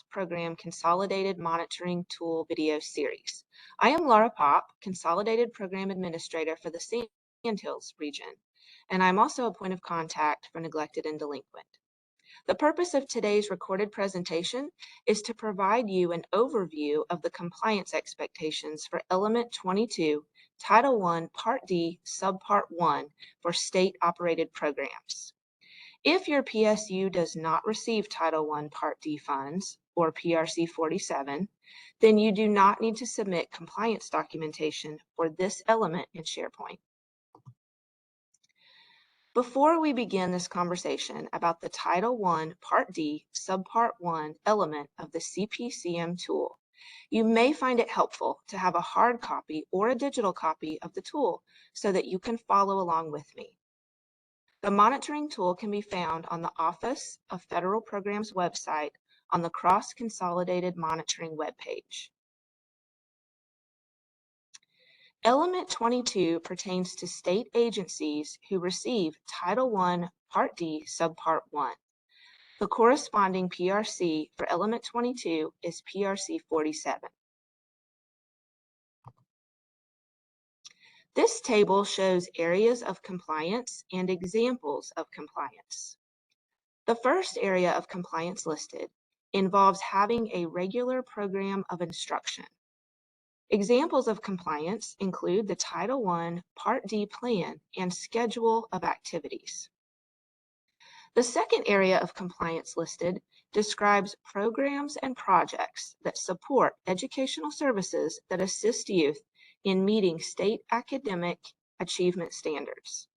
Program Consolidated Monitoring Tool video series. I am Laura Pop, Consolidated Program Administrator for the Sandhills region, and I'm also a point of contact for neglected and delinquent. The purpose of today's recorded presentation is to provide you an overview of the compliance expectations for Element 22, Title I, Part D, Subpart 1 for state-operated programs. If your PSU does not receive Title I Part D funds, or PRC 47, then you do not need to submit compliance documentation for this element in SharePoint. Before we begin this conversation about the Title I Part D Subpart 1 element of the CPCM tool, you may find it helpful to have a hard copy or a digital copy of the tool so that you can follow along with me. The monitoring tool can be found on the Office of Federal Programs website on the Cross-Consolidated Monitoring webpage. Element 22 pertains to state agencies who receive Title I Part D Subpart 1. The corresponding PRC for Element 22 is PRC 47. This table shows areas of compliance and examples of compliance. The first area of compliance listed involves having a regular program of instruction. Examples of compliance include the Title I Part D plan and schedule of activities. The second area of compliance listed describes programs and projects that support educational services that assist youth in meeting state academic achievement standards.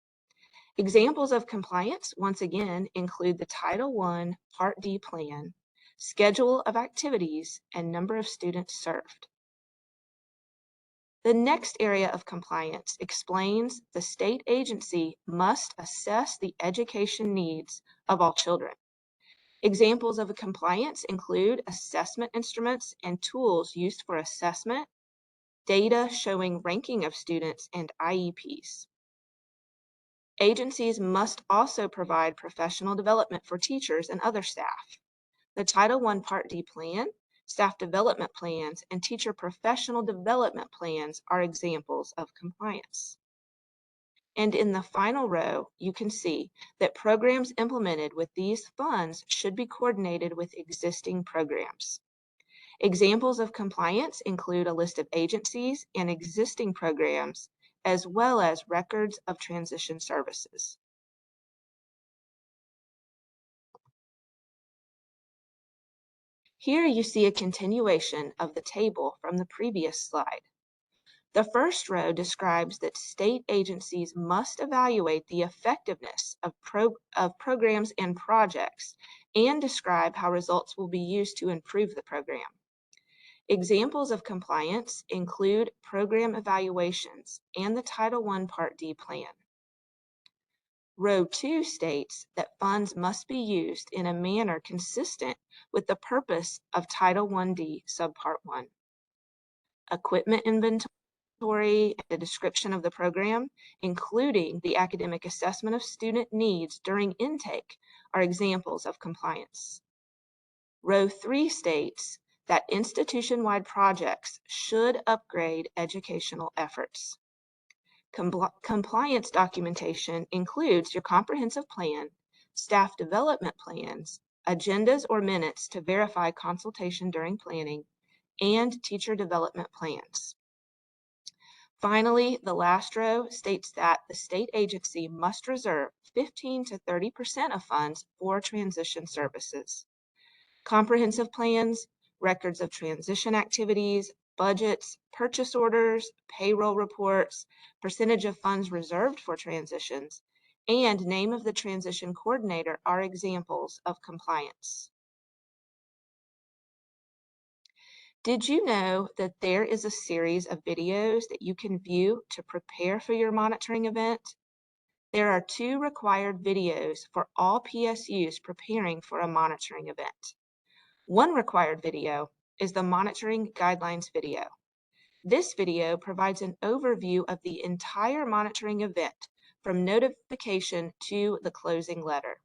Examples of compliance, once again, include the Title I Part D plan, schedule of activities, and number of students served. The next area of compliance explains the state agency must assess the education needs of all children. Examples of compliance include assessment instruments and tools used for assessment, data showing ranking of students, and IEPs. Agencies must also provide professional development for teachers and other staff. The Title I Part D plan, staff development plans, and teacher professional development plans are examples of compliance. And in the final row, you can see that programs implemented with these funds should be coordinated with existing programs. Examples of compliance include a list of agencies and existing programs, as well as records of transition services. Here you see a continuation of the table from the previous slide. The first row describes that state agencies must evaluate the effectiveness of programs and projects and describe how results will be used to improve the program. Examples of compliance include program evaluations and the Title I Part D plan. Row 2 states that funds must be used in a manner consistent with the purpose of Title I-D Subpart 1. Equipment inventory and a description of the program, including the academic assessment of student needs during intake, are examples of compliance. Row 3 states that institution-wide projects should upgrade educational efforts. Compliance documentation includes your comprehensive plan, staff development plans, agendas or minutes to verify consultation during planning, and teacher development plans. Finally, the last row states that the state agency must reserve 15 to 30% of funds for transition services. Comprehensive plans, records of transition activities, budgets, purchase orders, payroll reports, percentage of funds reserved for transitions, and name of the transition coordinator are examples of compliance. Did you know that there is a series of videos that you can view to prepare for your monitoring event? There are 2 required videos for all PSUs preparing for a monitoring event. One required video is the monitoring guidelines video. This video provides an overview of the entire monitoring event from notification to the closing letter.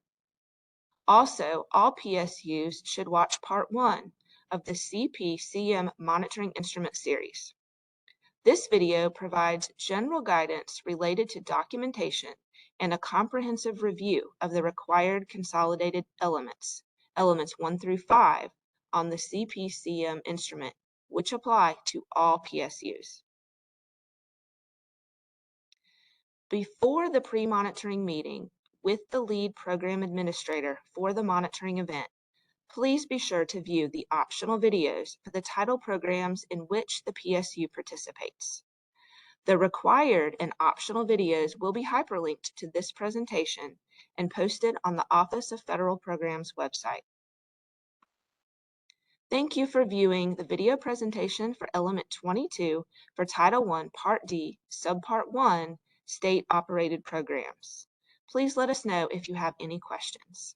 Also, all PSUs should watch Part 1, of the CPCM Monitoring Instrument Series. This video provides general guidance related to documentation and a comprehensive review of the required consolidated elements 1 through 5, on the CPCM instrument, which apply to all PSUs. Before the pre-monitoring meeting with the lead program administrator for the monitoring event, please be sure to view the optional videos for the title programs in which the PSU participates. The required and optional videos will be hyperlinked to this presentation and posted on the Office of Federal Programs website. Thank you for viewing the video presentation for Element 22 for Title I, Part D, Subpart 1, State Operated Programs. Please let us know if you have any questions.